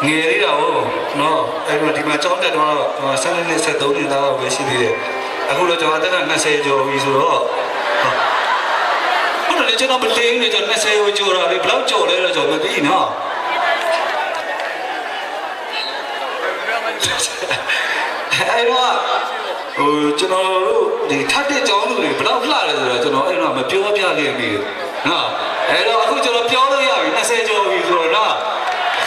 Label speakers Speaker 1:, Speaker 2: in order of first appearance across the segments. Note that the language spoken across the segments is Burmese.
Speaker 1: ငယ်သေးတာဟုတ်နော်အဲ့တော့ဒီမှာကြောင်းတက်တော့12နှစ်13နှစ်သားပဲရှိသေးတယ်အခုတော့ကျွန်တော်အသက်က20ကျော်ပြီဆိုတော့ဟုတ်တယ်ကျွန်တော်မသိဘူးလေကျွန်တော်20ကိုကျော်တာလေဘယ်လောက်ကျော်လဲတော့ကျွန်တော်မသိနော်အဲ့တော့ကျွန်တော်တို့ဒီထပ်တဲ့ကြောင်းလူတွေဘယ်လောက်လှလဲဆိုတော့ကျွန်တော်အဲ့တော့မပြောပြခဲ့ပြီနော်အဲ့တော့အခုကျွန်တော်ပြောလို့ရပြီ20ကျော်ပြီဆိုတော့နော်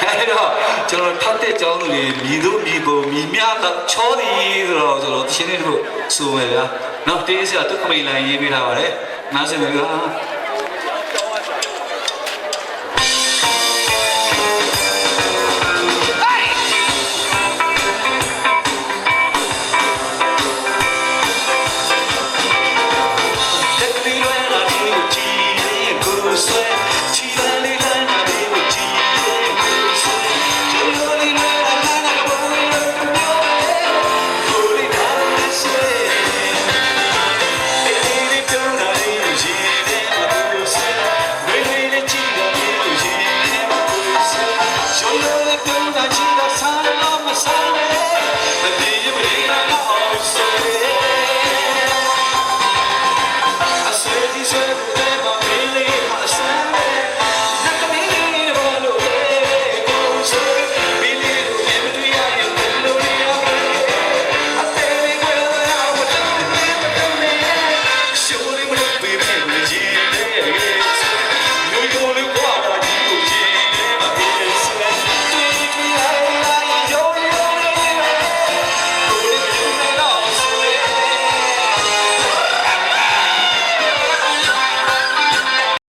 Speaker 1: အဲ့တော့ကျွန်တော်ထပ်တဲ့ကြောင်းလူတွေမြည်တို့မြည်ပုံမြည်မြကချောသည်ဆိုတော့ကျွန်တော်တရှင်လေးတို့ဆိုမယ်ဗျာနော်တေးစရာသူကမိန်လိုင်းရေးပေးထားပါတယ်နားစင်ပြီလားYou're